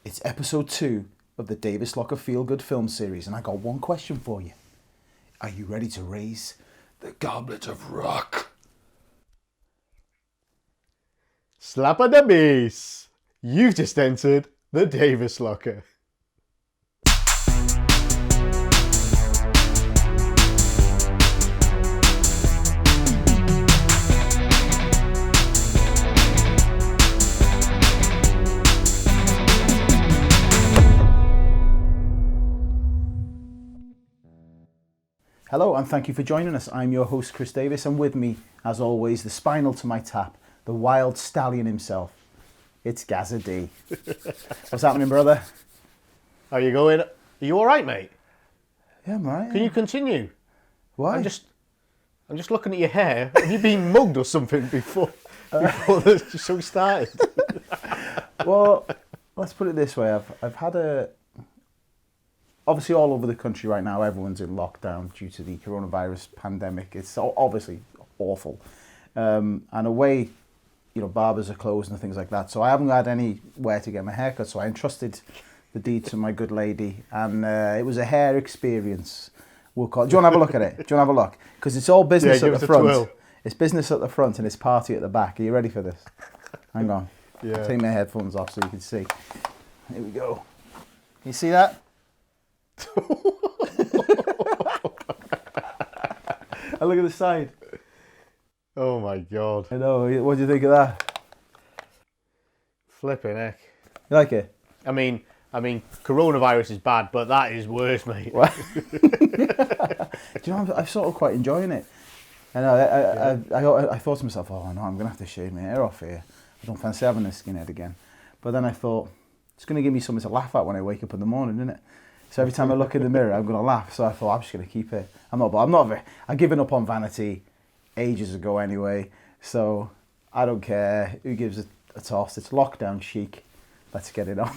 It's episode 2 of the Davies Locker Feel Good film series, and I got one question for you. Are you ready to raise the goblet of rock? Slap on the bass. You've just entered the Davies Locker. Hello and thank you for joining us. I'm your host Chris Davis, and with me, as always, the spinal to my tap, the wild stallion himself. It's Gazza D. What's happening, brother? How you going? Are you all right, mate? Yeah, I'm all right. Can you continue? Why? I'm just looking at your hair. Have you been mugged or something before this show started? Well, let's put it this way. I've had obviously all over the country right now, everyone's in lockdown due to the coronavirus pandemic. It's obviously awful. And away, barbers are closed and things like that. So I haven't had anywhere to get my hair cut. So I entrusted the deed to my good lady. And it was a hair experience. We'll call it. Do you want to have a look at it? Do you want to have a look? Because it's all business at the front. It's business at the front and it's party at the back. Are you ready for this? Hang on. Yeah. Take my headphones off so you can see. Here we go. You see that? And look at the side. Oh my God. I know. What do you think of that? Flipping heck. You like it? I mean, coronavirus is bad, but that is worse, mate. What? Do you know, I'm sort of quite enjoying it. I know. I thought to myself, oh no, I'm going to have to shave my hair off here. I don't fancy having a skinhead again. But then I thought, it's going to give me something to laugh at when I wake up in the morning, isn't it? So every time I look in the mirror, I'm going to laugh. So I thought, I'm just going to keep it. I've given up on vanity ages ago anyway. So I don't care. Who gives a toss? It's lockdown chic. Let's get it on.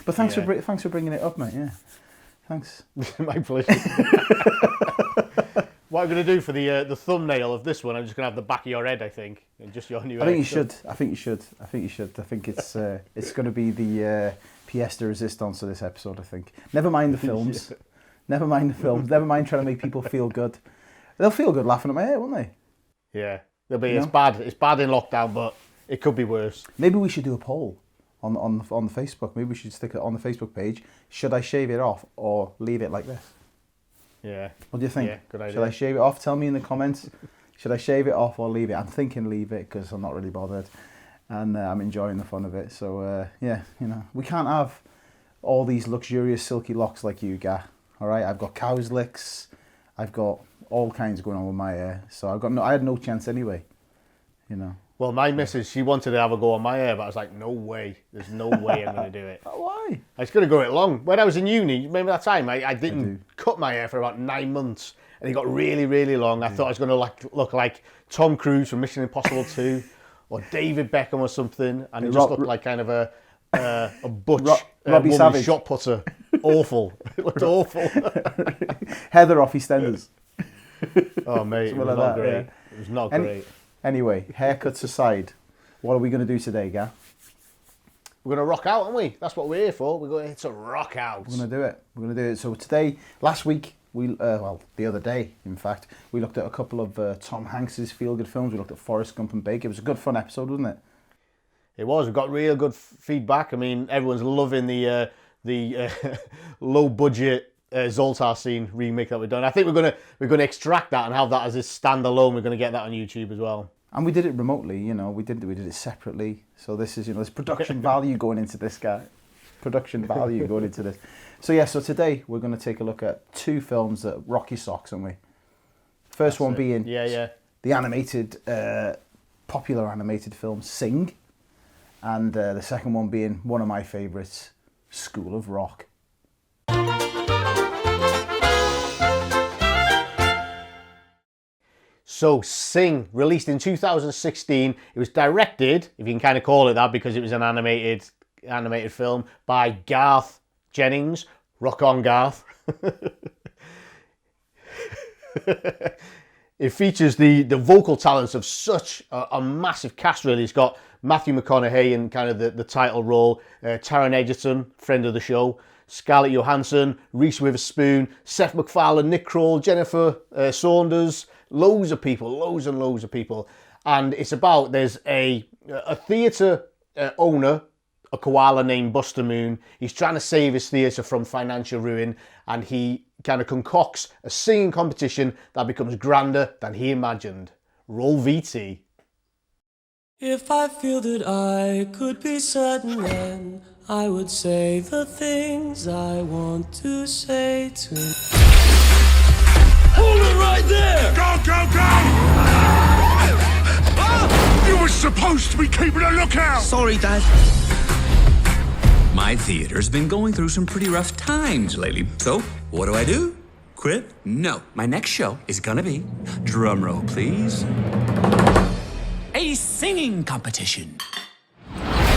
But thanks for bringing it up, mate. Yeah, thanks. My pleasure. What I'm going to do for the thumbnail of this one, I'm just going to have the back of your head, I think, and just your new. I think you should. I think it's going to be the pièce de résistance of this episode. I think. Never mind the films. Never mind the films. Never mind trying to make people feel good. They'll feel good laughing at my hair, won't they? Yeah, they'll be. It's bad. It's bad in lockdown, but it could be worse. Maybe we should do a poll on the Facebook. Maybe we should stick it on the Facebook page. Should I shave it off or leave it like this? Yeah. What do you think? Yeah, good idea. Should I shave it off? Tell me in the comments. Should I shave it off or leave it? I'm thinking leave it because I'm not really bothered, and I'm enjoying the fun of it. So we can't have all these luxurious silky locks like you, Gah. All right, I've got cow's licks. I've got all kinds going on with my hair. So I had no chance anyway. Well, my missus, she wanted to have a go on my hair, but I was like, no way. There's no way I'm going to do it. Why? I was going to grow it long. When I was in uni, remember that time? I didn't cut my hair for about 9 months, and it got really, really long. I thought I was going to look like Tom Cruise from Mission Impossible 2, or David Beckham or something, and it just looked like kind of a butch Robbie Savage shot putter. Awful. It looked awful. Heather off EastEnders. Oh, mate, it was not great. Yeah. It was not great. Anyway, haircuts aside, what are we going to do today, Gav? We're going to rock out, aren't we? That's what we're here for. We're going to rock out. We're going to do it. So today, last week, the other day, in fact, we looked at a couple of Tom Hanks's feel-good films. We looked at Forrest Gump and Big. It was a good, fun episode, wasn't it? It was. We got real good feedback. I mean, everyone's loving the low-budget Zoltar Scene remake that we've done. I think we're going to extract that and have that as a standalone. We're going to get that on YouTube as well. And we did it remotely, we did it separately. So this is, there's production value going into this guy. Production value going into this. So today we're going to take a look at 2 films that rock your socks, aren't we? First one being the animated, popular animated film Sing. And the second one being one of my favourites, School of Rock. So, Sing, released in 2016. It was directed, if you can kind of call it that, because it was an animated film, by Garth Jennings. Rock on, Garth. It features the vocal talents of such a massive cast, really. It's got Matthew McConaughey in kind of the title role, Taron Egerton, friend of the show, Scarlett Johansson, Reese Witherspoon, Seth MacFarlane, Nick Kroll, Jennifer Saunders, loads of people, loads and loads of people. And it's about, there's a theatre owner, a koala named Buster Moon. He's trying to save his theatre from financial ruin, and he kind of concocts a singing competition that becomes grander than he imagined. Roll VT. If I feel that I could be certain, then I would say the things I want to say to. Hold it right there! Go, go, go! Ah! You were supposed to be keeping a lookout! Sorry, Dad. My theater's been going through some pretty rough times lately. So, what do? Quit? No. My next show is gonna be, drum roll please, a singing competition.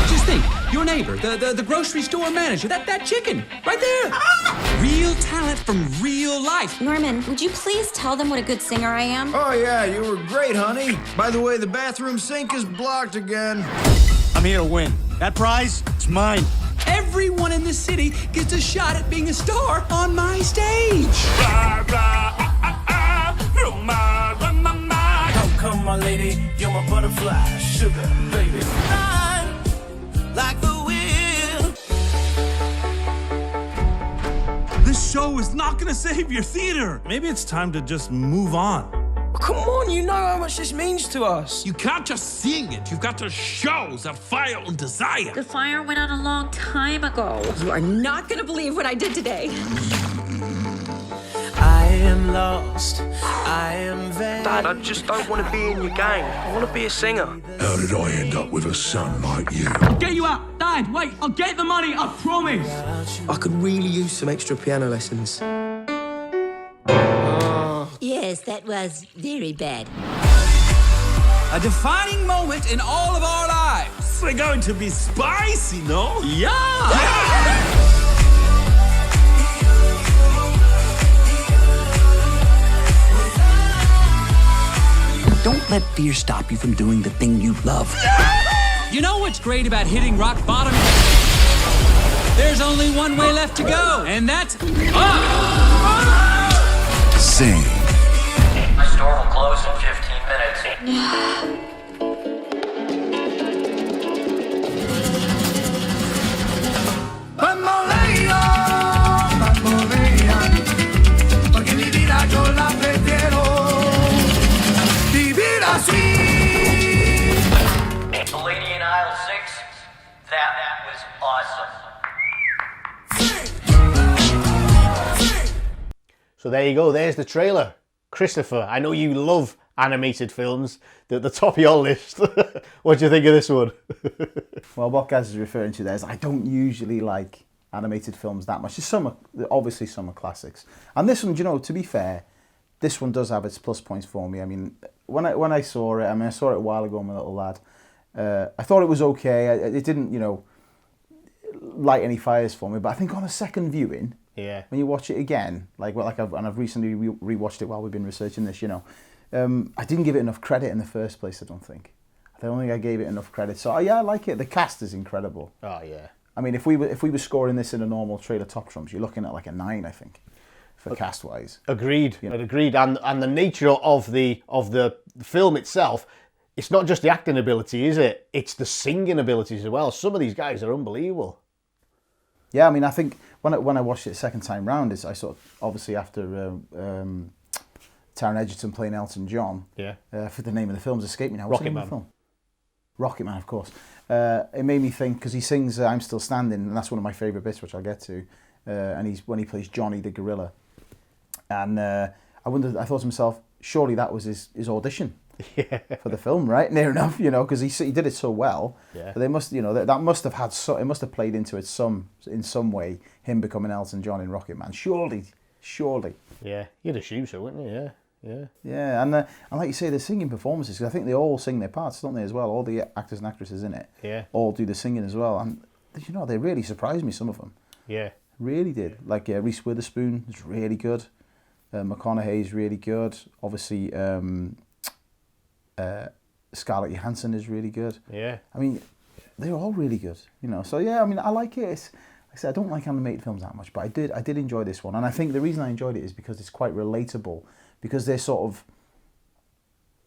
Just think, your neighbor, the grocery store manager, that chicken, right there. Ah! Real talent from real life. Norman, would you please tell them what a good singer I am? Oh yeah, you were great, honey. By the way, the bathroom sink is blocked again. I'm here to win. That prize, it's mine. Everyone in the city gets a shot at being a star on my stage. Rah, rah, Come, my lady, you're my butterfly, sugar, baby. Fly like the wind. This show is not gonna save your theater. Maybe it's time to just move on. Come on, you know how much this means to us. You can't just sing it. You've got to show that fire and desire. The fire went out a long time ago. You are not going to believe what I did today. I am lost, I am vain. Dad, I just don't want to be in your gang. I want to be a singer. How did I end up with a son like you? Get you out! Dad, wait, I'll get the money, I promise! I could really use some extra piano lessons. Yes, that was very bad. A defining moment in all of our lives. We're going to be spicy, no? Yeah! Don't let fear stop you from doing the thing you love. You know what's great about hitting rock bottom? There's only one way left to go, and that's up! Sing. My store will close in 15 minutes. Porque mi vida yo la prefiero vivir así. The lady in aisle 6, that was awesome. So there you go, there's the trailer. Christopher, I know you love animated films. They're at the top of your list. What do you think of this one? Well, what Gaz is referring to there is I don't usually like animated films that much. Obviously some are classics. And this one, you know, to be fair, this one does have its plus points for me. I mean, when I saw it, I saw it a while ago, my little lad. I thought it was okay. It didn't, you know, light any fires for me. But I think on a second viewing, Yeah. when you watch it again, I've recently rewatched it while we've been researching this, you know, I didn't give it enough credit in the first place, I don't think. I don't think I gave it enough credit. So yeah, I like it. The cast is incredible. Oh, yeah. I mean, if we were scoring this in a normal trailer top trumps, you're looking at like a 9, I think, for cast wise. Agreed. You know. Agreed. And the nature of the film itself, it's not just the acting ability, is it? It's the singing abilities as well. Some of these guys are unbelievable. Yeah, I mean, I think when I watched it second time round, I sort of, obviously after Taron Egerton playing Elton John, for the name of the film's escaped me now. What's the name of the film? Rocket Man, of course. It made me think, because he sings "I'm Still Standing," and that's one of my favourite bits, which I'll get to. And when he plays Johnny the gorilla, and I thought to myself, surely that was his audition for the film, right? Near enough, you know, because he did it so well. Yeah. But they must, you know, that must have had it must have played into it in some way, him becoming Elton John in Rocket Man. Surely. Yeah, you'd assume so, wouldn't you? Yeah. Yeah, and like you say, the singing performances, because I think they all sing their parts, don't they, as well? All the actors and actresses in it, all do the singing as well. And you know, they really surprised me, some of them. Yeah, really did. Like Reese Witherspoon is really good. McConaughey is really good. Obviously, Scarlett Johansson is really good. Yeah. I mean, they're all really good, you know. So yeah, I mean, I like it. Like I said, I don't like animated films that much, but I did enjoy this one. And I think the reason I enjoyed it is because it's quite relatable, because they're sort of,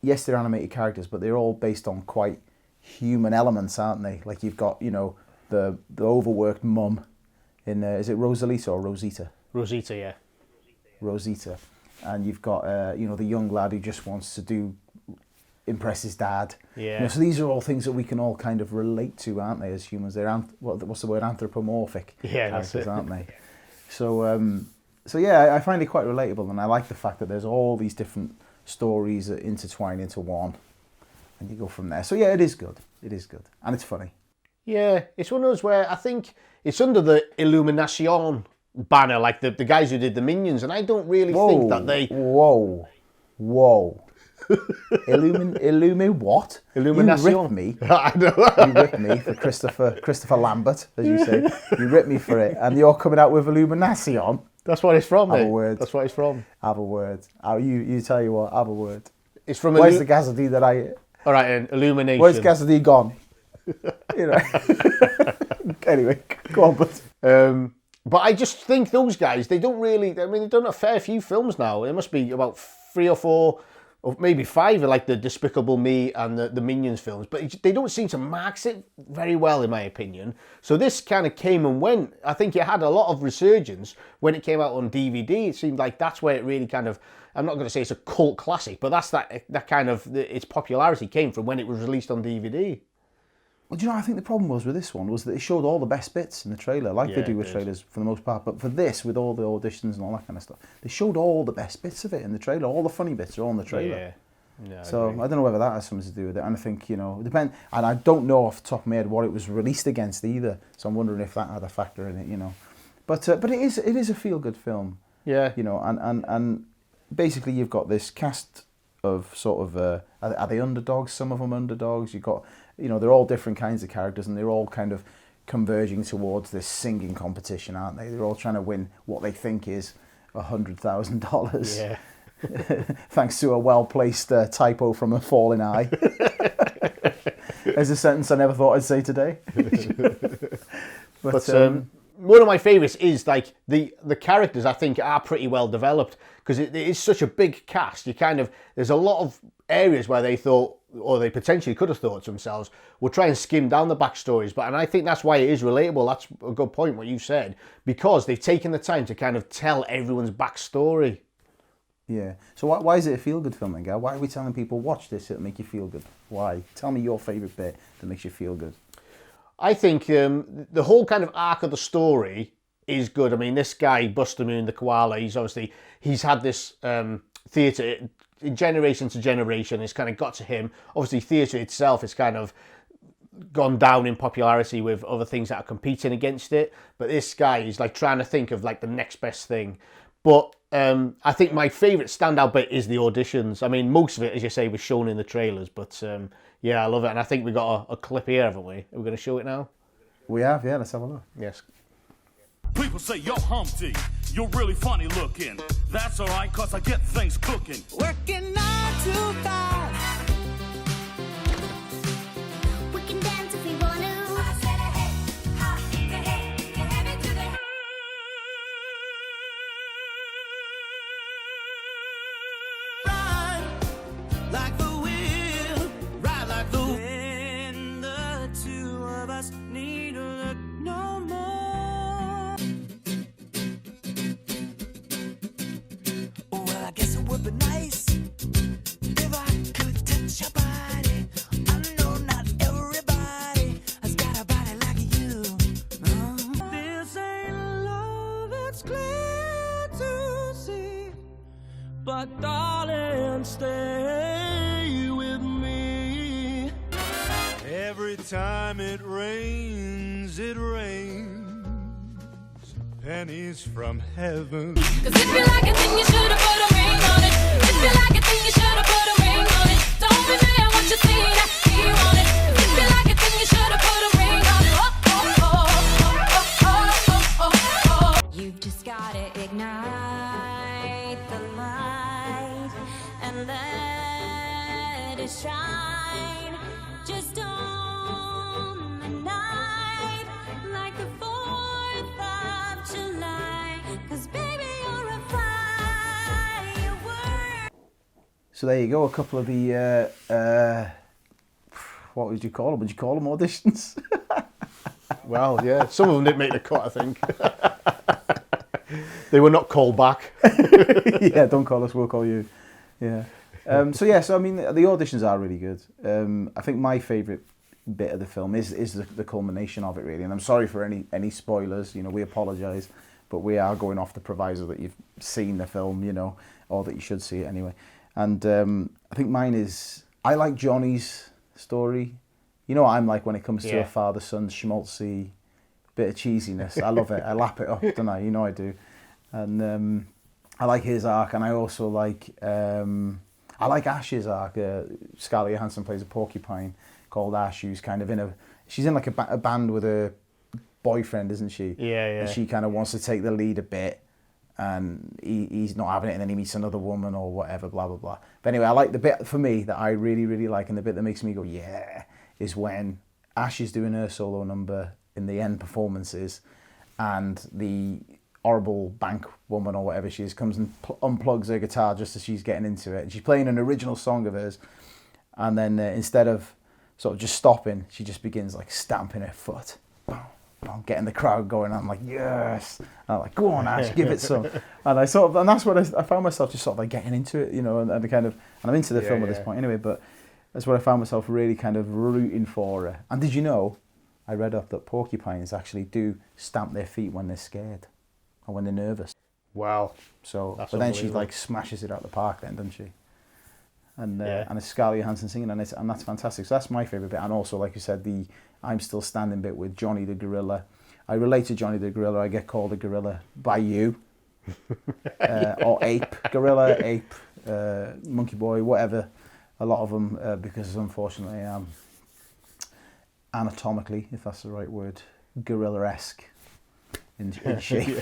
yes, they're animated characters, but they're all based on quite human elements, aren't they? Like you've got, you know, the overworked mum in, is it Rosalita or Rosita? Rosita, yeah. Rosita. And you've got, you know, the young lad who just wants to impress his dad. Yeah. You know, so these are all things that we can all kind of relate to, aren't they, as humans? They're, what's the word, anthropomorphic characters, aren't they? So, so yeah, I find it quite relatable, and I like the fact that there's all these different stories that intertwine into one, and you go from there. So yeah, it is good. It is good. And it's funny. Yeah, it's one of those where I think it's under the Illumination banner, like the guys who did the Minions, and I don't really think that they... Whoa. What? Illumination. You ripped me. I know. You ripped me for Christopher Lambert, as you say. You ripped me for it, and you're coming out with Illumination. That's what it's from, mate. Have a word. That's what it's from. Have a word. You tell you what, have a word. It's from... Where's the Gazzardy that I... All right, then, Illumination. Where's Gazzardy gone? You know. Anyway, go on, but I just think those guys, they don't really... I mean, they've done a fair few films now. There must be about 3 or 4... or maybe 5 are like the Despicable Me and the Minions films, but they don't seem to market it very well, in my opinion. So this kind of came and went. I think it had a lot of resurgence when it came out on DVD. It seemed like that's where it really kind of, I'm not going to say it's a cult classic, but that's that kind of, its popularity came from when it was released on DVD. Well, do you know, I think the problem was with this one was that it showed all the best bits in the trailer, like they do with trailers for the most part. But for this, with all the auditions and all that kind of stuff, they showed all the best bits of it in the trailer. All the funny bits are all in the trailer. Yeah. So I don't know whether that has something to do with it. And I think, you know, and I don't know off the top of my head what it was released against either. So I'm wondering if that had a factor in it, you know. But it is a feel-good film. Yeah. You know, and basically you've got this cast of sort of, are they underdogs? Some of them underdogs. You've got, you know, they're all different kinds of characters, and they're all kind of converging towards this singing competition, aren't they? They're all trying to win what they think is $100,000. Yeah. Thanks to a well-placed typo from a falling eye. There's a sentence I never thought I'd say today. but one of my favourites is like the characters. I think are pretty well developed because it is such a big cast. There's a lot of areas where they thought, or they potentially could have thought to themselves, we'll try and skim down the backstories. And I think that's why it is relatable. That's a good point, what you said, because they've taken the time to kind of tell everyone's backstory. Yeah. So why is it a feel-good film then, Gav? Why are we telling people, watch this, it'll make you feel good? Why? Tell me your favourite bit that makes you feel good. I think the whole kind of arc of the story is good. I mean, this guy, Buster Moon, the koala, he's had this theatre generation to generation. It's kind of got to him. Obviously, theatre itself has kind of gone down in popularity with other things that are competing against it. But this guy is like trying to think of like the next best thing. But I think my favourite standout bit is the auditions. I mean, most of it, as you say, was shown in the trailers. But yeah, I love it. And I think we got a clip here, haven't we? Are we going to show it now? We have, yeah. Let's have a look. Yes. People say, yo, Humpty, you're really funny looking. That's all right, cause I get things cooking. Working 9 to 5. We can dance if we want to. I said, hey, hop, hey, you have it to the... Ride like the wheel, ride like the wind. When the two of us need to look no more. Well, I guess it would be nice if I could touch your body. I know not everybody has got a body like you. This ain't love, it's clear to see. But darling, stay with me. Every time it rains, pennies from heaven. Cause if you like it, then you should've put a ring on it. If you like it, then you should've put a ring on it. Don't be mad what you see that he want it. If you like it, then you should've put a ring on it. You've just gotta ignite the light and let it shine. So there you go, a couple of the, what would you call them? Would you call them auditions? Well, yeah, some of them didn't make the cut, I think. They were not called back. Yeah, don't call us, we'll call you. Yeah. So I mean, the auditions are really good. I think my favourite bit of the film is the culmination of it, really. And I'm sorry for any spoilers, we apologise, but we are going off the proviso that you've seen the film, or that you should see it anyway. And I think mine is, I like Johnny's story. You know what I'm like when it comes to a father-son schmaltzy bit of cheesiness. I love it. I lap it up, don't I? You know I do. And I like his arc, and I also like Ash's arc. Scarlett Johansson plays a porcupine called Ash, who's kind of she's in like a band with a boyfriend, isn't she? Yeah. And she kind of wants to take the lead a bit, and he's not having it, and then he meets another woman or whatever, blah, blah, blah. But anyway, I like the bit, for me, that I really, really like, and the bit that makes me go, yeah, is when Ash is doing her solo number in the end performances, and the horrible bank woman or whatever she is comes and unplugs her guitar just as she's getting into it, and she's playing an original song of hers, and then instead of sort of just stopping, she just begins like stamping her foot, getting the crowd going. I'm like, yes. And I'm like, go on, Ash, give it some. And that's what I found myself just sort of like getting into it, and I'm into the film at this point anyway, but that's what I found myself really kind of rooting for her. And did you know, I read up that porcupines actually do stamp their feet when they're scared or when they're nervous. Wow. So, but then she like smashes it out the park then, doesn't she? And it's Scarlett Johansson singing, and that's fantastic. So that's my favourite bit. And also, like you said, the I'm Still Standing bit with Johnny the gorilla. I relate to Johnny the gorilla. I get called a gorilla by you. Or ape. Gorilla, ape, monkey boy, whatever. A lot of them, because unfortunately I am anatomically, if that's the right word, gorilla-esque in shape.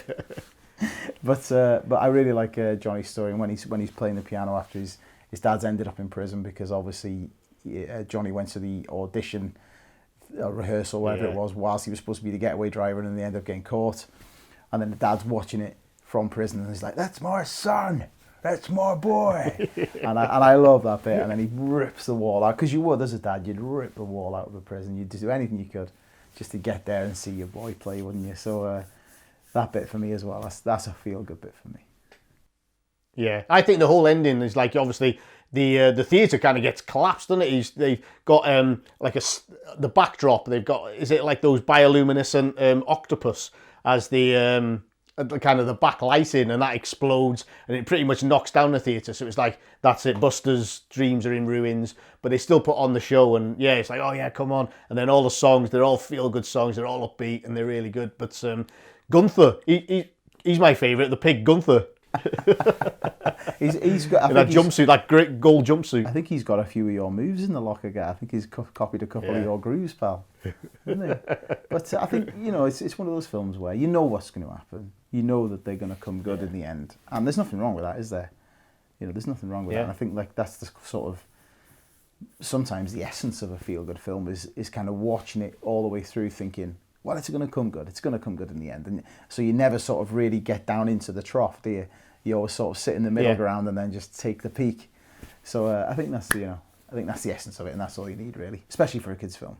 But I really like Johnny's story, and when he's playing the piano after his dad's ended up in prison because obviously Johnny went to the audition rehearsal, whatever it was, whilst he was supposed to be the getaway driver, and they ended up getting caught. And then the dad's watching it from prison, and he's like, "That's my son, that's my boy." and I love that bit. And then he rips the wall out, because you would, as a dad, you'd rip the wall out of the prison. You'd do anything you could just to get there and see your boy play, wouldn't you? So that bit for me as well, that's a feel-good bit for me. Yeah, I think the whole ending is like, obviously the theatre kind of gets collapsed, doesn't it? They've got the backdrop. They've got, is it like those bioluminescent octopus as the kind of the backlighting, and that explodes and it pretty much knocks down the theatre. So it's like, that's it, Buster's dreams are in ruins, but they still put on the show, and yeah, it's like, oh yeah, come on. And then all the songs, they're all feel-good songs, they're all upbeat and they're really good. But Gunther, he's my favourite, the pig Gunther. he's got that jumpsuit, that great gold jumpsuit. I think he's got a few of your moves in the locker, guy. I think he's copied a couple of your grooves, pal. Isn't he? But I think, it's one of those films where you know what's going to happen. You know that they're going to come good in the end, and there's nothing wrong with that, is there? There's nothing wrong with that. And I think like that's the sort of, sometimes the essence of a feel-good film is kind of watching it all the way through, thinking, well, it's going to come good. It's going to come good in the end. And so you never sort of really get down into the trough, do you? You always sort of sit in the middle ground and then just take the peak. So I think that's the essence of it, and that's all you need, really, especially for a kids' film.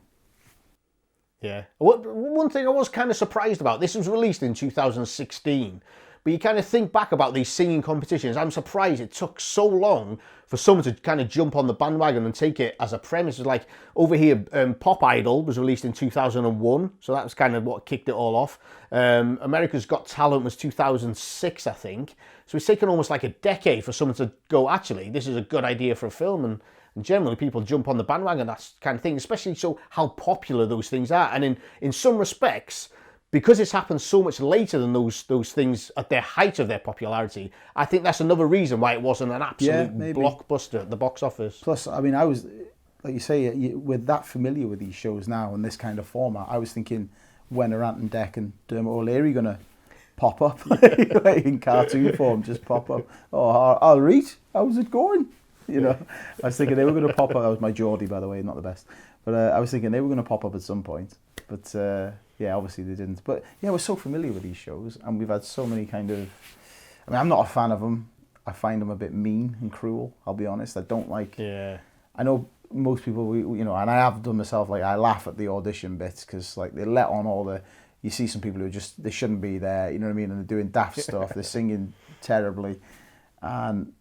Yeah. One thing I was kind of surprised about, this was released in 2016, but you kind of think back about these singing competitions. I'm surprised it took so long for someone to kind of jump on the bandwagon and take it as a premise. It's like over here, Pop Idol was released in 2001, so that was kind of what kicked it all off. America's Got Talent was 2006, I think. So it's taken almost like a decade for someone to go, actually, this is a good idea for a film, and generally people jump on the bandwagon, that kind of thing, especially so how popular those things are. And in some respects, because it's happened so much later than those things at their height of their popularity, I think that's another reason why it wasn't an absolute blockbuster at the box office. Plus, I mean, I was, like you say, we're that familiar with these shows now and this kind of format. I was thinking, when are Ant and Dec and Dermot O'Leary going to pop up in cartoon form, just pop up? Oh, I'll read. How's it going? I was thinking they were going to pop up. That was my Geordie, by the way, not the best. But I was thinking they were going to pop up at some point. But yeah, obviously they didn't. But yeah, we're so familiar with these shows, and we've had so many kind of... I mean, I'm not a fan of them. I find them a bit mean and cruel. I'll be honest. I don't like. Yeah. I know most people, you know, and I have done myself. Like I laugh at the audition bits because like they let on all the. You see some people who just they shouldn't be there. You know what I mean? And they're doing daft stuff. They're singing terribly, and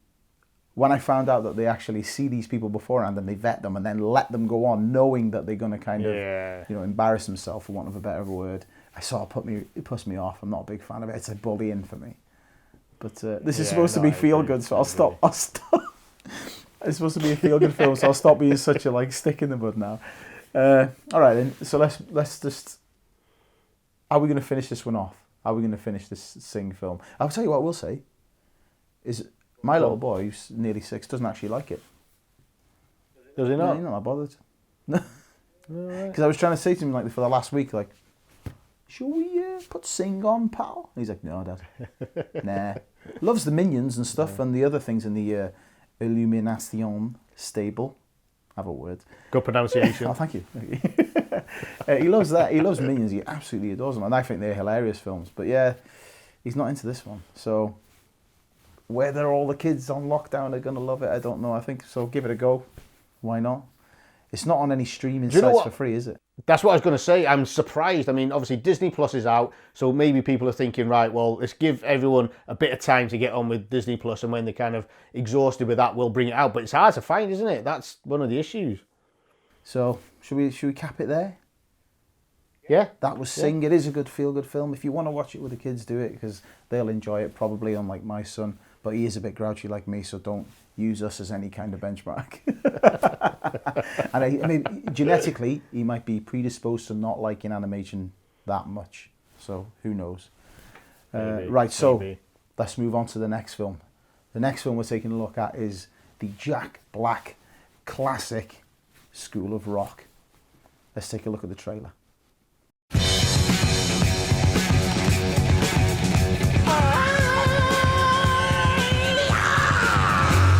when I found out that they actually see these people beforehand and they vet them and then let them go on, knowing that they're going to kind of, you know, embarrass themselves, for want of a better word, it puts me off. I'm not a big fan of it. It's a bullying for me. But this is supposed to be feel good, so I'll stop. It's supposed to be a feel good film, so I'll stop being such a like stick in the mud now. All right, then. So let's just. How are we going to finish this one off? How are we going to finish this Sing film? I'll tell you what we'll say. Is my little boy, who's nearly 6, doesn't actually like it. Does he not? No, he's not bothered. Because I was trying to say to him like for the last week, like, shall we put Sing on, pal? And he's like, no, Dad. Nah. Loves the Minions and stuff and the other things in the Illumination stable. Have a word. Good pronunciation. Oh, thank you. He loves that. He loves Minions. He absolutely adores them. And I think they're hilarious films. But yeah, he's not into this one. So whether all the kids on lockdown are going to love it, I don't know. I think so. Give it a go. Why not? It's not on any streaming sites for free, is it? That's what I was going to say. I'm surprised. I mean, obviously Disney Plus is out, so maybe people are thinking, right, well, let's give everyone a bit of time to get on with Disney Plus, and when they're kind of exhausted with that, we'll bring it out. But it's hard to find, isn't it? That's one of the issues. So should we cap it there? Yeah. That was Sing. It is a good feel-good film. If you want to watch it with the kids, do it, because they'll enjoy it, probably, unlike my son. But he is a bit grouchy like me, so don't use us as any kind of benchmark. And I mean, genetically, he might be predisposed to not liking animation that much. So who knows? Right, so let's move on to the next film. The next film we're taking a look at is the Jack Black classic School of Rock. Let's take a look at the trailer.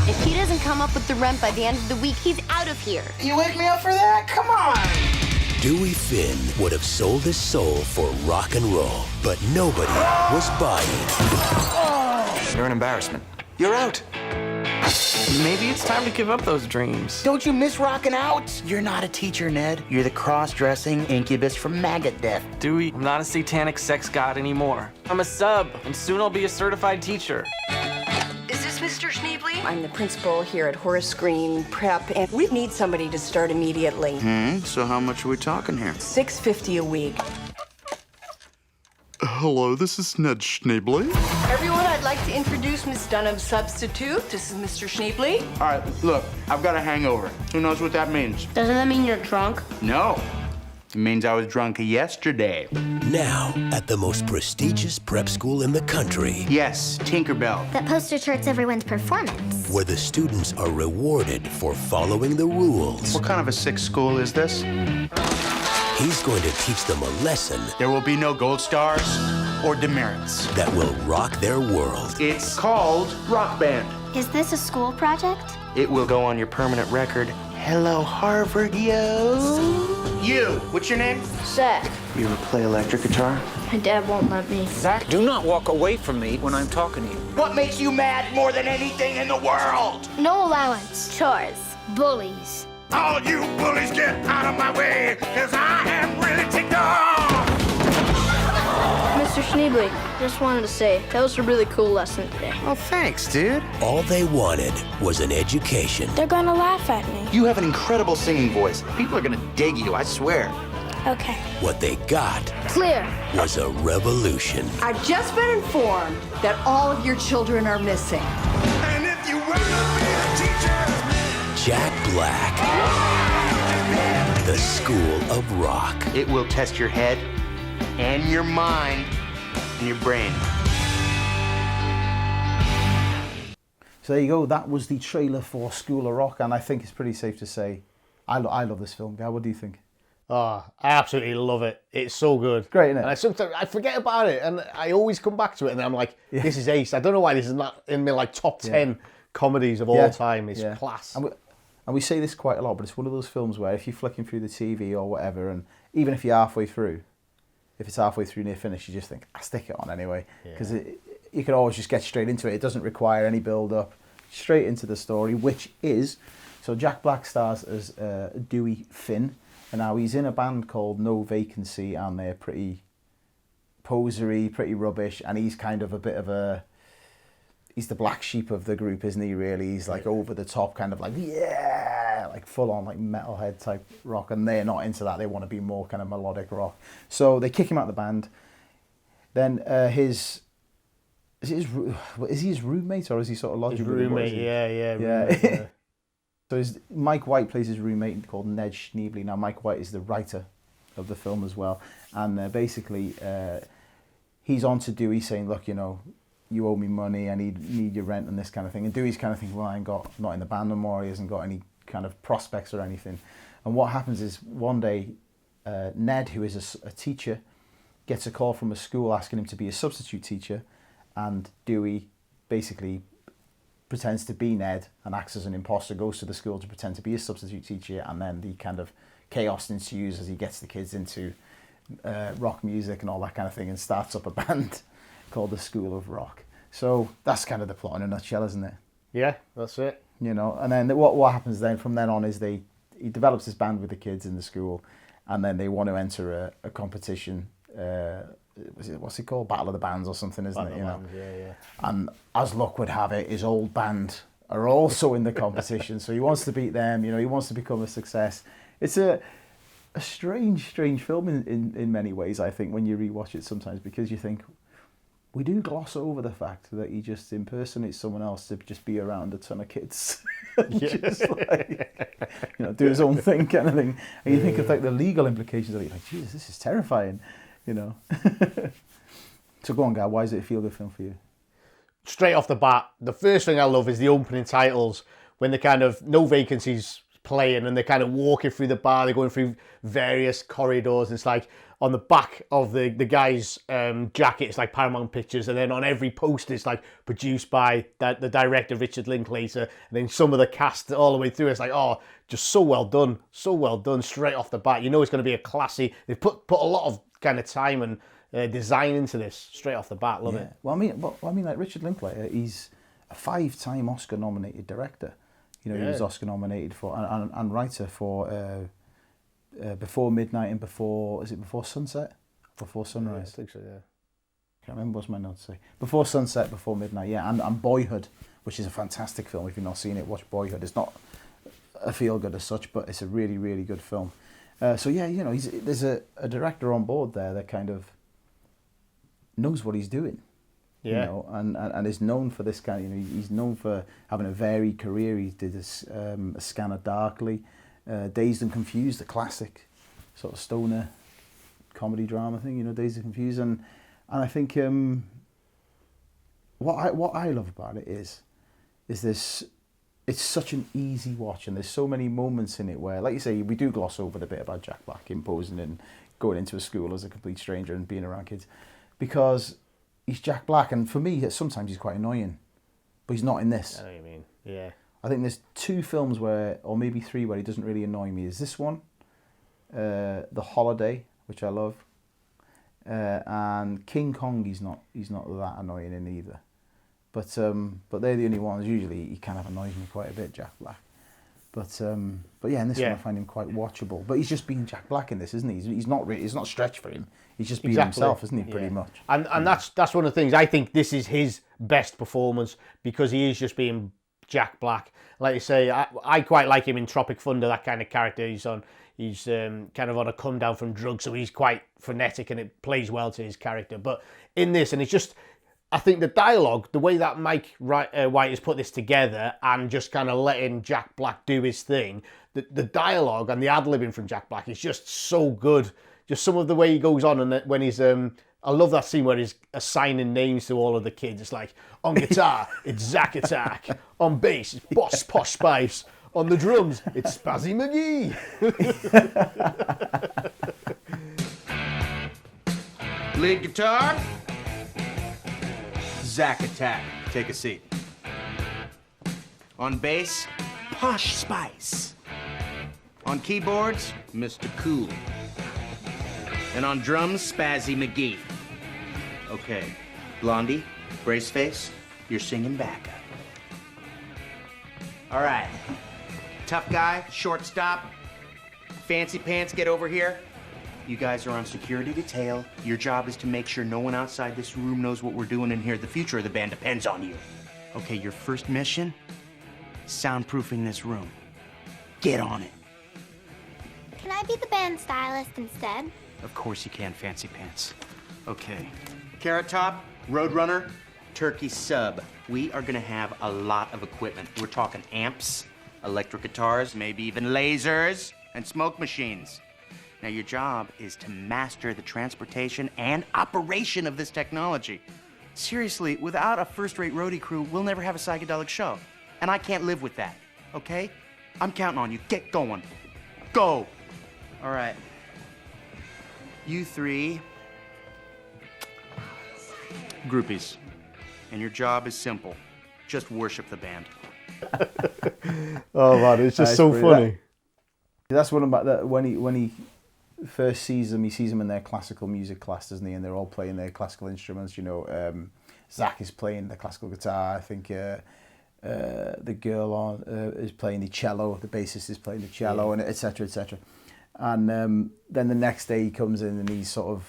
If he doesn't come up with the rent by the end of the week, he's out of here. You wake me up for that? Come on! Dewey Finn would have sold his soul for rock and roll, but nobody was buying. You're an embarrassment. You're out. Maybe it's time to give up those dreams. Don't you miss rocking out? You're not a teacher, Ned. You're the cross-dressing incubus from maggot death. Dewey, I'm not a satanic sex god anymore. I'm a sub, and soon I'll be a certified teacher. Is this Mr. Schneebly? I'm the principal here at Horace Green Prep, and we need somebody to start immediately. So how much are we talking here? $6.50 a week. Hello, this is Ned Schneebly. Everyone, I'd like to introduce Miss Dunham's substitute. This is Mr. Schneebly. All right, look, I've got a hangover. Who knows what that means? Doesn't that mean you're drunk? No. It means I was drunk yesterday. Now, at the most prestigious prep school in the country. Yes, Tinkerbell. That poster charts everyone's performance. Where the students are rewarded for following the rules. What kind of a sick school is this? He's going to teach them a lesson. There will be no gold stars or demerits. That will rock their world. It's called Rock Band. Is this a school project? It will go on your permanent record. Hello, Harvard, yo. You, what's your name? Zach. You ever play electric guitar? My dad won't let me. Zach, do not walk away from me when I'm talking to you. What makes you mad more than anything in the world? No allowance. Chores. Bullies. All you bullies get out of my way, cause I am really ticked off. Mr. Schneebly, just wanted to say, that was a really cool lesson today. Oh, thanks, dude. All they wanted was an education. They're gonna laugh at me. You have an incredible singing voice. People are gonna dig you, I swear. Okay. What they got Clear. was a revolution. I've just been informed that all of your children are missing. And if you wanna be a teacher, Jack Black, the School of Rock. It will test your head and your mind and your brain. So there you go. That was the trailer for School of Rock, and I think it's pretty safe to say I love this film. Guy, what do you think? Oh, I absolutely love it. It's so good. Great, isn't it? And sometimes I forget about it, and I always come back to it, and then I'm like, this is ace. I don't know why this is not in my like top 10 comedies of all time. It's class. And we say this quite a lot, but it's one of those films where if you're flicking through the TV or whatever, and even if you're halfway through, if it's halfway through near finish, you just think, I'll stick it on anyway. Because you can always just get straight into it. It doesn't require any build-up. Straight into the story, which is... So Jack Black stars as Dewey Finn, and now he's in a band called No Vacancy, and they're pretty posery, pretty rubbish, and he's kind of a bit of a... He's the black sheep of the group, isn't he, really? He's like over the top, kind of like, yeah, like full on like metalhead type rock, and they're not into that. They want to be more kind of melodic rock. So they kick him out of the band. Then is he his roommate, or is he sort of lodging his roommate? Yeah. Roommate, yeah. So Mike White plays his roommate called Ned Schneebly. Now Mike White is the writer of the film as well, and basically he's on to Dewey saying, look, you know, you owe me money, I need your rent and this kind of thing. And Dewey's kind of thinking, well, I'm not in the band no more, he hasn't got any kind of prospects or anything. And what happens is one day, Ned, who is a teacher, gets a call from a school asking him to be a substitute teacher, and Dewey basically pretends to be Ned and acts as an imposter, goes to the school to pretend to be a substitute teacher, and then the kind of chaos ensues as he gets the kids into rock music and all that kind of thing, and starts up a band called the School of Rock. So that's kind of the plot in a nutshell, isn't it? Yeah, that's it. You know, and then what happens then from then on is he develops this band with the kids in the school, and then they want to enter a competition. What's it called? Battle of the Bands or something, isn't it? You know. Yeah. And as luck would have it, his old band are also in the competition, so he wants to beat them. You know, he wants to become a success. It's a strange film in many ways, I think, when you rewatch it sometimes, because you think, we do gloss over the fact that he just impersonates someone else to just be around a ton of kids. Just like, you know, do his own thing kind of thing. And you think of like the legal implications of it, like, Jesus, this is terrifying, you know. So go on, Guy, why is it a feel-good film for you? Straight off the bat, the first thing I love is the opening titles, when the kind of No Vacancies playing and they're kind of walking through the bar, they're going through various corridors, and it's like on the back of the guy's jacket, it's like Paramount Pictures, and then on every poster it's like produced by the director Richard Linklater, and then some of the cast all the way through, it's like, oh, just so well done straight off the bat. You know it's going to be a classy. They've put a lot of kind of time and design into this straight off the bat. Love it. Well, I mean, like Richard Linklater, he's a 5-time Oscar-nominated director. You know, he was Oscar nominated for and writer for Before Midnight and Before Sunset? Before Sunrise? I think so, yeah. Can't remember what's my notes say. Before Sunset, Before Midnight, yeah. And Boyhood, which is a fantastic film. If you've not seen it, watch Boyhood. It's not a feel-good as such, but it's a really, really good film. So yeah, you know, there's a director on board there that kind of knows what he's doing. Yeah. You know, and is known for this kind of, you know, he's known for having a varied career. He did this A Scanner Darkly, Dazed and Confused, the classic sort of stoner comedy drama thing, you know, Dazed and Confused, and I think what I love about it is this, it's such an easy watch, and there's so many moments in it where, like you say, we do gloss over the bit about Jack Black imposing and going into a school as a complete stranger and being around kids, because he's Jack Black, and for me, sometimes he's quite annoying, but he's not in this. I know what you mean, yeah. I think there's 2 films where, or maybe 3, where he doesn't really annoy me. Is this one, The Holiday, which I love, and King Kong. He's not that annoying in either, but they're the only ones. Usually he kind of annoys me quite a bit, Jack Black. But yeah, in this one I find him quite watchable. But he's just being Jack Black in this, isn't he? He's not really, it's not stretched for him. He's just being himself, isn't he? Pretty much. And that's one of the things. I think this is his best performance, because he is just being Jack Black. Like you say, I quite like him in Tropic Thunder, that kind of character. He's kind of on a come down from drugs, so he's quite frenetic, and it plays well to his character. But in this, and it's just, I think the dialogue, the way that Mike White has put this together, and just kind of letting Jack Black do his thing, the dialogue and the ad-libbing from Jack Black is just so good. Just some of the way he goes on, and when he's I love that scene where he's assigning names to all of the kids. It's like, on guitar, it's Zack Attack. On bass, it's Boss Posh Spice. On the drums, it's Spazzy McGee. Lead guitar, Zack Attack. Take a seat. On bass, Posh Spice. On keyboards, Mr. Cool. And on drums, Spazzy McGee. Okay, Blondie, Brace face, you're singing backup. All right. Tough guy, shortstop, fancy pants, get over here. You guys are on security detail. Your job is to make sure no one outside this room knows what we're doing in here. The future of the band depends on you. Okay, your first mission, soundproofing this room. Get on it. Can I be the band stylist instead? Of course you can, fancy pants. Okay. Carrot Top, Roadrunner, Turkey Sub. We are gonna have a lot of equipment. We're talking amps, electric guitars, maybe even lasers, and smoke machines. Now your job is to master the transportation and operation of this technology. Seriously, without a first-rate roadie crew, we'll never have a psychedelic show. And I can't live with that, okay? I'm counting on you. Get going. Go! All right. You three, groupies. And your job is simple. Just worship the band. Oh man, it's just so funny. That's one about that when he first sees them. He sees them in their classical music class, doesn't he? And they're all playing their classical instruments. You know, Zach is playing the classical guitar. I think the girl is playing the cello. The bassist is playing the cello, and etc. etc. And then the next day he comes in and he sort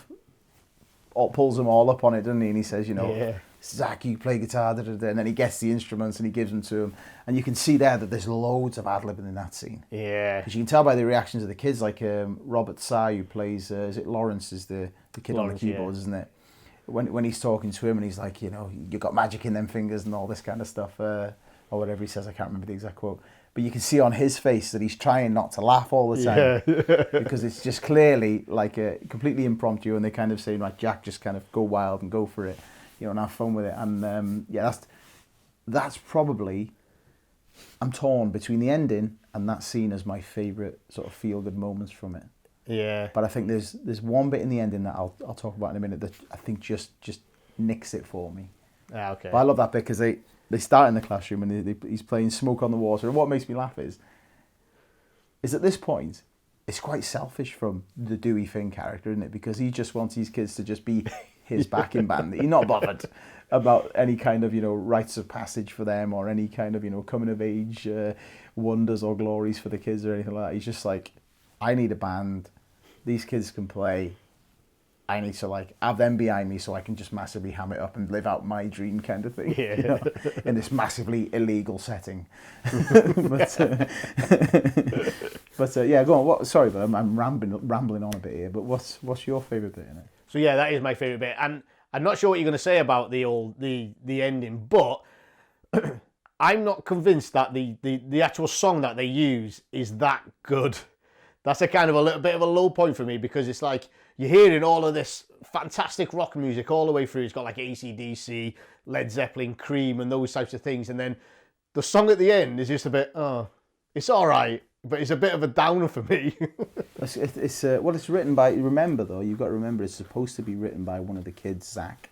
of pulls them all up on it, doesn't he? And he says, you know, Zach, you play guitar, da, da, da. And then he gets the instruments and he gives them to him. And you can see there that there's loads of ad-libbing in that scene. Yeah. Because you can tell by the reactions of the kids, like Robert Sy, who plays, is it Lawrence, is the kid on the keyboards, isn't it? When he's talking to him and he's like, you know, you got magic in them fingers and all this kind of stuff, or whatever he says, I can't remember the exact quote. But you can see on his face that he's trying not to laugh all the time. Because it's just clearly like a completely impromptu, and they kind of say, like, Jack, just kind of go wild and go for it, you know, and have fun with it. And that's probably, I'm torn between the ending and that scene as my favourite sort of feel-good moments from it. Yeah. But I think there's one bit in the ending that I'll talk about in a minute that I think just nicks it for me. Ah, okay. But I love that bit because they start in the classroom and he's playing Smoke on the Water. And what makes me laugh is at this point, it's quite selfish from the Dewey Finn character, isn't it? Because he just wants these kids to just be his backing band. He's not bothered about any kind of, you know, rites of passage for them or any kind of, you know, coming of age wonders or glories for the kids or anything like that. He's just like, I need a band. These kids can play. I need to like have them behind me so I can just massively ham it up and live out my dream kind of thing. Yeah. You know, in this massively illegal setting. but yeah, go on. Sorry, but I'm rambling on a bit here. But what's your favourite bit in it? So yeah, that is my favourite bit, and I'm not sure what you're going to say about the ending, but I'm not convinced that the actual song that they use is that good. That's a kind of a little bit of a low point for me, because it's like you're hearing all of this fantastic rock music all the way through. It's got like AC/DC, Led Zeppelin, Cream, and those types of things, and then the song at the end is just a bit, it's all right, but it's a bit of a downer for me. It's written by. Remember though, you've got to remember it's supposed to be written by one of the kids, Zach.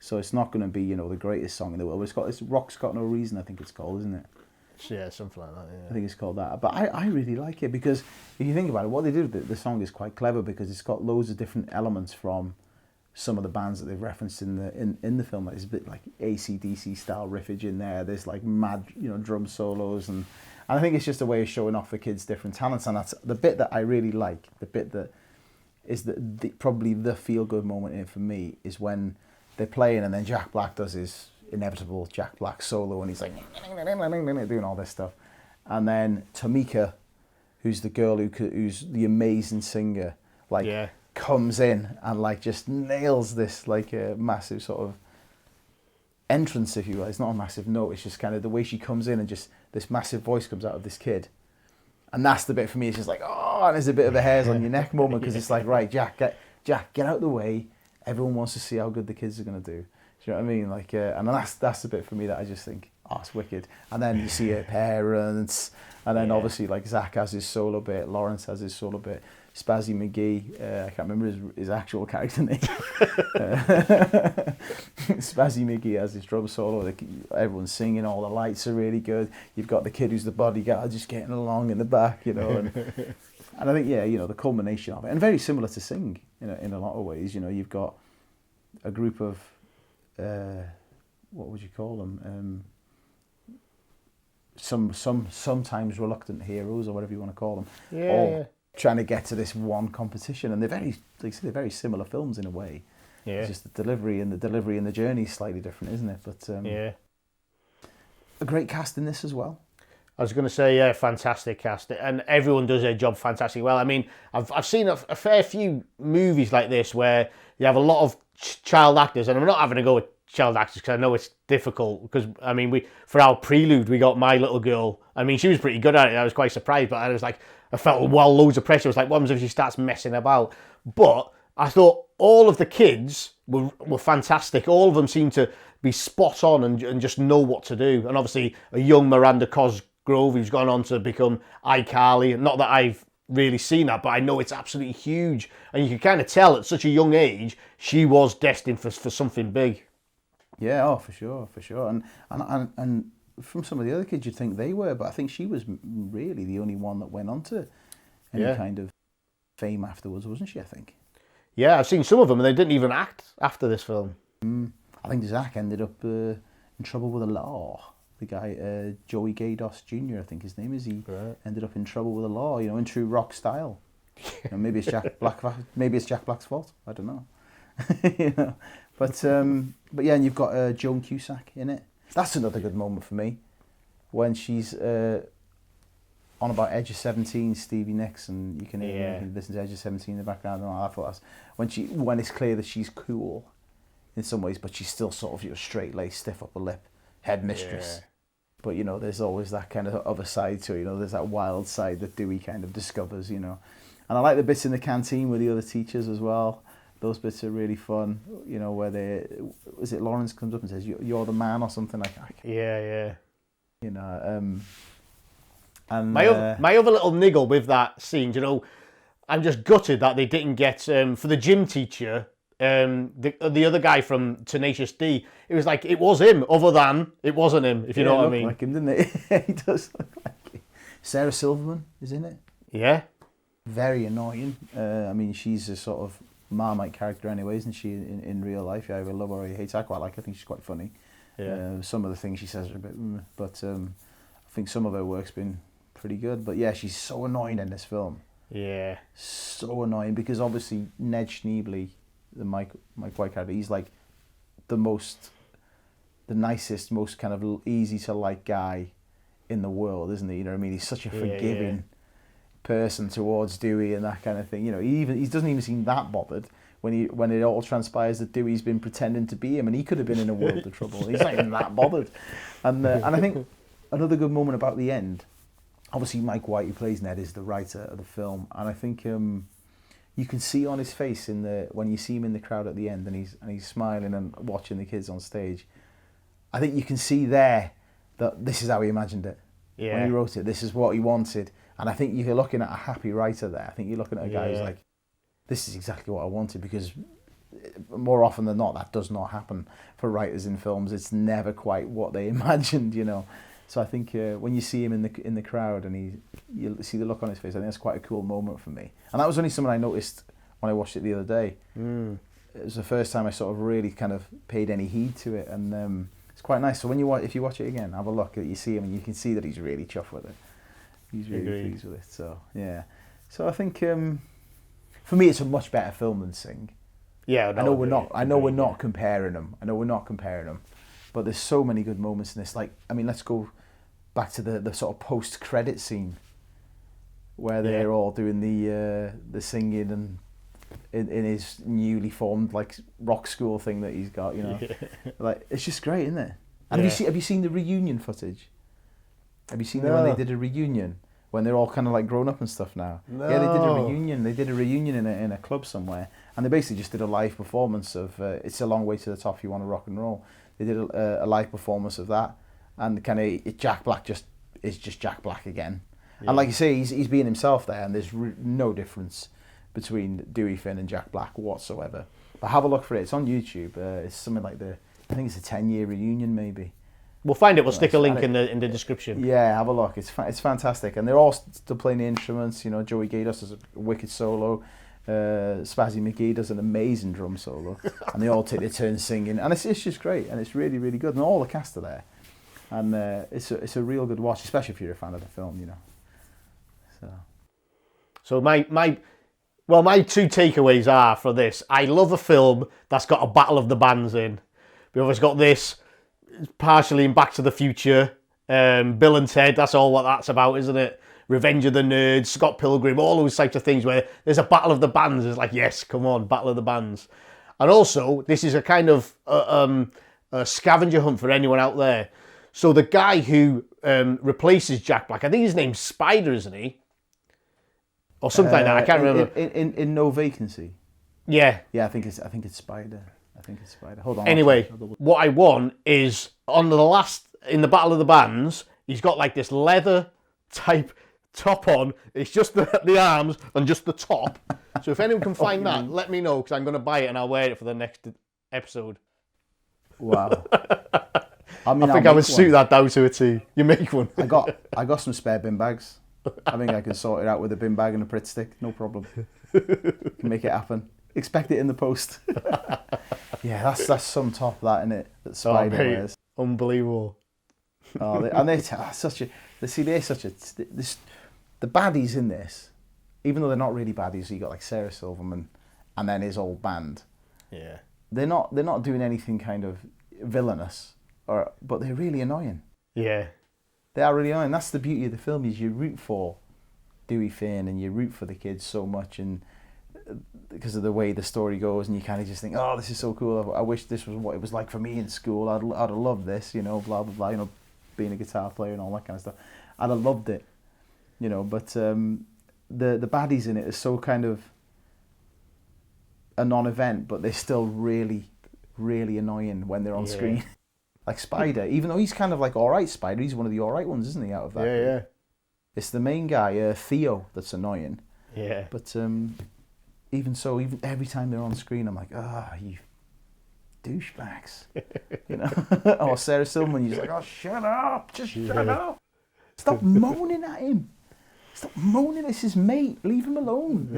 So it's not going to be, you know, the greatest song in the world. It's Rock's Got No Reason, I think it's called, isn't it? Yeah, something like that. Yeah. I think it's called that. But I really like it because if you think about it, what they did with the song is quite clever because it's got loads of different elements from some of the bands that they've referenced in the film. Like, there's a bit like AC/DC style riffage in there. There's like mad, you know, drum solos, and I think it's just a way of showing off the kids' different talents. And that's the bit that I really like. The bit that is probably the feel good moment in it for me is when they're playing and then Jack Black does his inevitable Jack Black solo and he's like doing all this stuff, and then Tamika, who's the girl who's the amazing singer, like comes in and like just nails this like a massive sort of entrance, if you will. It's not a massive note, it's just kind of the way she comes in and just this massive voice comes out of this kid, and that's the bit for me. It's just like, oh, and there's a bit of a hairs on your neck moment because it's like, right, Jack, get out of the way. Everyone wants to see how good the kids are going to do. Do you know what I mean? Like, and that's the bit for me that I just think, oh, it's wicked. And then you see her parents, and then obviously like Zach has his solo bit, Lawrence has his solo bit, Spazzy McGee, I can't remember his actual character name. Spazzy McGee has his drum solo. Everyone's singing, all the lights are really good. You've got the kid who's the bodyguard just getting along in the back, you know. And I think, yeah, you know, the culmination of it, and very similar to Sing in a lot of ways. You know, you've got a group of what would you call them? Sometimes reluctant heroes or whatever you want to call them. Yeah. All trying to get to this one competition, and they're very, like I say, they're very similar films in a way. Yeah. It's just the delivery and the journey is slightly different, isn't it? But yeah. A great cast in this as well. I was going to say, yeah, fantastic cast, and everyone does their job fantastically well. I mean, I've seen a fair few movies like this where you have a lot of child actors, and I'm not having to go with child actors because I know it's difficult. Because I mean, for our prelude, we got my little girl. I mean, she was pretty good at it. I was quite surprised, but I was like, I felt loads of pressure. I was like, what happens if she starts messing about? But I thought all of the kids were fantastic. All of them seemed to be spot on and just know what to do. And obviously, a young Miranda Cosgrove who's gone on to become iCarly. Not that I've really seen that, but I know it's absolutely huge. And you can kind of tell at such a young age, she was destined for something big. Yeah, oh, for sure. And from some of the other kids, you'd think they were, but I think she was really the only one that went on to any kind of fame afterwards, wasn't she, I think? Yeah, I've seen some of them, and they didn't even act after this film. I think Zach ended up in trouble with the law. The guy, Joey Gados Jr., I think his name is, he ended up in trouble with the law, you know, in true rock style. You know, maybe it's Jack Black's fault. I don't know. You know, but yeah, and you've got Joan Cusack in it. That's another good moment for me, when she's on about Edge of 17, Stevie Nicks, and you can listen to Edge of 17 in the background. And all. I thought that's when it's clear that she's cool in some ways, but she's still sort of your straight laced, stiff upper lip headmistress. Yeah. But you know, there's always that kind of other side to it. You know, there's that wild side that Dewey kind of discovers. You know, and I like the bits in the canteen with the other teachers as well. Those bits are really fun. You know, where Lawrence comes up and says, "You're the man" or something like that. Yeah. You know, and my other little niggle with that scene, you know, I'm just gutted that they didn't get for the gym teacher, the other guy from Tenacious D. It was like it was him, other than it wasn't him. If you know what I mean. Like him, didn't it? He does look like him. Sarah Silverman is in it. Yeah. Very annoying. I mean, she's a sort of Marmite character anyway, isn't she, in real life? You either love her or you hate her. I quite like her. I think she's quite funny. Yeah. Some of the things she says are a bit, but I think some of her work's been pretty good. But yeah, she's so annoying in this film. Yeah. So annoying, because obviously Ned Schneebly, the Mike White character, he's like the nicest, most kind of easy to like guy in the world, isn't he? You know what I mean? He's such a forgiving person towards Dewey and that kind of thing. You know, he doesn't even seem that bothered when it all transpires that Dewey's been pretending to be him, and he could have been in a world of trouble. He's not even that bothered. And I think another good moment about the end, obviously Mike White, who plays Ned, is the writer of the film, and I think you can see on his face when you see him in the crowd at the end, and he's smiling and watching the kids on stage. I think you can see there that this is how he imagined it. Yeah. When he wrote it, this is what he wanted. And I think you're looking at a happy writer there. I think you're looking at a guy who's like, this is exactly what I wanted, because more often than not, that does not happen for writers in films. It's never quite what they imagined, you know. So I think when you see him in the crowd and you see the look on his face, I think that's quite a cool moment for me. And that was only something I noticed when I watched it the other day. It was the first time I sort of really kind of paid any heed to it, and it's quite nice. So if you watch it again, have a look. You see him and you can see that he's really chuffed with it. He's really pleased with it. So yeah. So I think for me, it's a much better film than Sing. Yeah, I know we're not comparing them. But there's so many good moments in this. Like, I mean, let's go back to the sort of post-credit scene where they're all doing the singing and in his newly formed like rock school thing that he's got, you know. Like, it's just great, isn't it? And have you seen the reunion footage? Have you seen when they did a reunion when they're all kind of like grown up and stuff now? No. Yeah, they did a reunion. They did a reunion in a club somewhere, and they basically just did a live performance of "It's a Long Way to the Top If You Want to Rock and Roll." They did a live performance of that, and kind of Jack Black is just Jack Black again. Yeah. And like you say, he's being himself there, and there's no difference between Dewey Finn and Jack Black whatsoever. But have a look for it. It's on YouTube. It's something like I think it's a 10-year reunion maybe. We'll find it. We'll stick a link in the description. Yeah, have a look. It's fantastic, and they're all still playing the instruments. You know, Joey Gados has a wicked solo. Spazzy McGee does an amazing drum solo, and they all take their turn singing, and it's just great, and it's really, really good, and all the cast are there, and it's a real good watch, especially if you're a fan of the film, you know. So my two takeaways are for this: I love a film that's got a battle of the bands in. We've always got this partially in Back to the Future, Bill and Ted. That's all what that's about, isn't it? Revenge of the Nerds, Scott Pilgrim, all those types of things where there's a battle of the bands. It's like, yes, come on, battle of the bands. And also, this is a kind of a scavenger hunt for anyone out there. So the guy who replaces Jack Black, I think his name's Spider, isn't he? Or something like that. I can't remember. In No Vacancy. Yeah. Yeah, I think it's Spider. Hold on. Anyway, what I want is in the Battle of the Bands, he's got like this leather type top on. It's just the arms and just the top. So if anyone can find that, let me know, because I'm going to buy it and I'll wear it for the next episode. Wow. I think I would suit that down to a T. You make one. I got some spare bin bags. I think I can sort it out with a bin bag and a Pritt stick. No problem. Can make it happen. Expect it in the post. Yeah, that's some top, that, innit? That Spider wears. Unbelievable. They're such a the baddies in this, even though they're not really baddies. So you got like Sarah Silverman, and then his old band. Yeah. They're not doing anything kind of villainous, but they're really annoying. Yeah. They are really annoying. That's the beauty of the film, is you root for Dewey Finn and you root for the kids so much, and because of the way the story goes, and you kind of just think, oh, this is so cool. I wish this was what it was like for me in school. I'd have loved this, you know, blah, blah, blah, you know, being a guitar player and all that kind of stuff. I'd have loved it, you know, but the baddies in it are so kind of a non-event, but they're still really, really annoying when they're on screen. Like Spider, even though he's kind of like alright Spider, he's one of the alright ones, isn't he, out of that? Yeah. It's the main guy, Theo, that's annoying. Yeah. But even so, even every time they're on screen, I'm like, you douchebags. You know? Or Sarah Silverman, you're just like, oh, shut up. Just shut up. Stop moaning at him. Stop moaning. It's his mate. Leave him alone.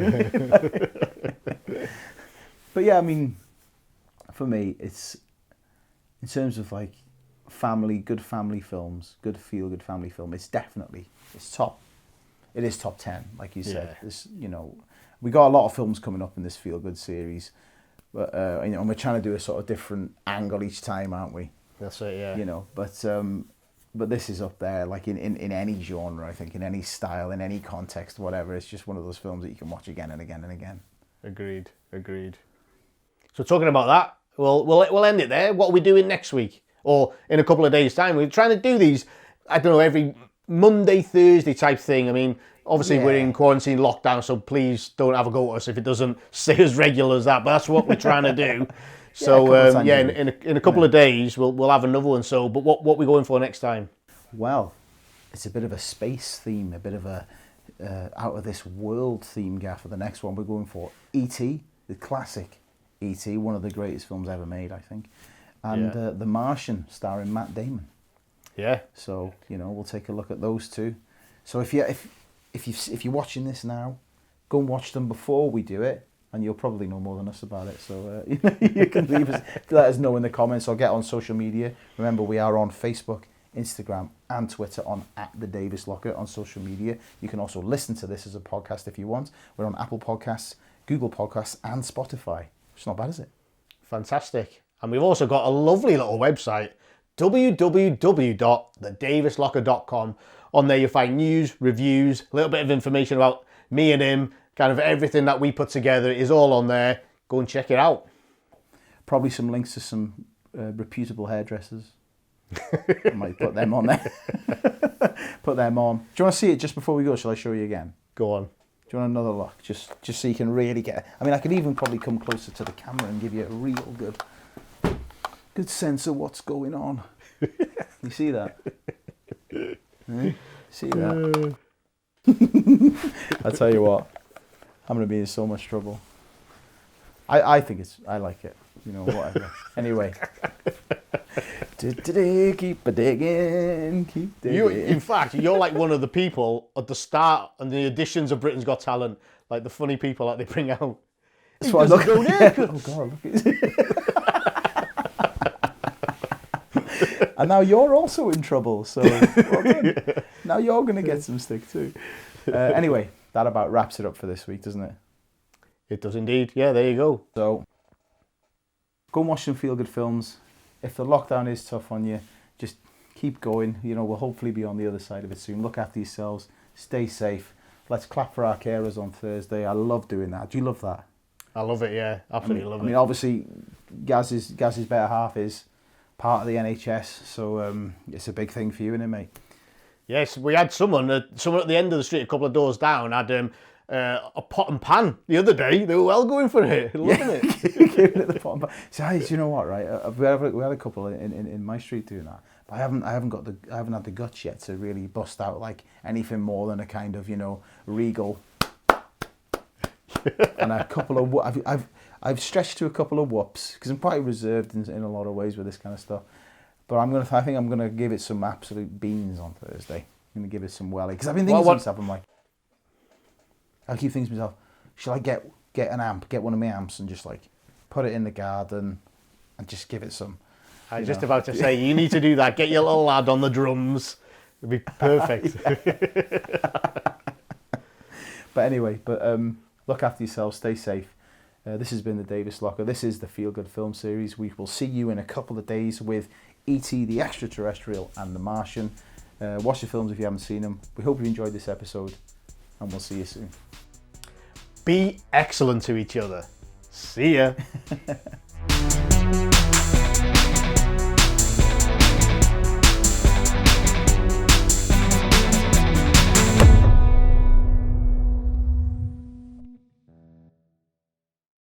But yeah, I mean, for me, it's, in terms of like good family films, good feel-good family film, it's top. It is top 10, like you said. This, you know, we got a lot of films coming up in this feel-good series, but you know, and we're trying to do a sort of different angle each time, aren't we? That's it, yeah. You know, but this is up there, like in any genre, I think, in any style, in any context, whatever. It's just one of those films that you can watch again and again and again. Agreed. So talking about that, we'll end it there. What are we doing next week? Or in a couple of days' time? We're trying to do these, I don't know, every Monday, Thursday type thing. I mean, obviously we're in quarantine lockdown, so please don't have a go at us if it doesn't stay as regular as that. But that's what we're trying to do. So in a couple of days we'll have another one. So, but what are we going for next time? Well, it's a bit of a space theme, a bit of a out of this world theme, Gaff. For the next one, we're going for E.T., the classic E.T., one of the greatest films ever made, I think, and The Martian, starring Matt Damon. Yeah. So, you know, we'll take a look at those two. So if you're watching this now, go and watch them before we do it, and you'll probably know more than us about it. So you can let us know in the comments, or get on social media. Remember, we are on Facebook, Instagram, and Twitter on @the Locker on social media. You can also listen to this as a podcast if you want. We're on Apple Podcasts, Google Podcasts, and Spotify. It's not bad, is it? Fantastic. And we've also got a lovely little website, www.thedavieslocker.com. On there you'll find news, reviews, a little bit of information about me and him, kind of everything that we put together is all on there. Go and check it out. Probably some links to some reputable hairdressers. I might put them on there. Put them on. Do you want to see it just before we go? Shall I show you again? Go on. Do you want another look? Just so you can really get... I mean, I could even probably come closer to the camera and give you a real good sense of what's going on. You see that? See that? I'll tell you what, I'm going to be in so much trouble. I think I like it, you know, whatever. Anyway. Keep digging. In fact, you're like one of the people at the start and the auditions of Britain's Got Talent. Like the funny people that they bring out. That's what I look at. Oh God, look at And now you're also in trouble, so well done. Now you're going to get some stick too. Anyway, that about wraps it up for this week, doesn't it? It does indeed. Yeah, there you go. So, go and watch some feel-good films. If the lockdown is tough on you, just keep going. You know, we'll hopefully be on the other side of it soon. Look after yourselves. Stay safe. Let's clap for our carers on Thursday. I love doing that. Do you love that? I love it, yeah. Absolutely love it. I mean, obviously, Gaz's better half is part of the NHS, so it's a big thing for you, isn't it, mate? Yes, we had someone at the end of the street, a couple of doors down, had a pot and pan the other day. They were well going for it, loving it. Giving it the pot and pan. So, do you know what, right? We had a couple in my street doing that, but I haven't had the guts yet to really bust out like anything more than a kind of, you know, regal. And a couple of I've stretched to a couple of whoops because I'm quite reserved in a lot of ways with this kind of stuff. But I think I'm gonna give it some absolute beans on Thursday. I'm gonna give it some welly because I've been thinking to myself, I'm like, I keep thinking to myself, shall I get an amp, get one of my amps, and just like put it in the garden and just give it some. I was just about to say, you need to do that. Get your little lad on the drums. It'd be perfect. But anyway, look after yourselves, stay safe. This has been the Davies Locker. This is the Feel Good Film Series. We will see you in a couple of days with E.T. the Extraterrestrial and The Martian. Watch the films if you haven't seen them. We hope you enjoyed this episode, and we'll see you soon. Be excellent to each other. See ya.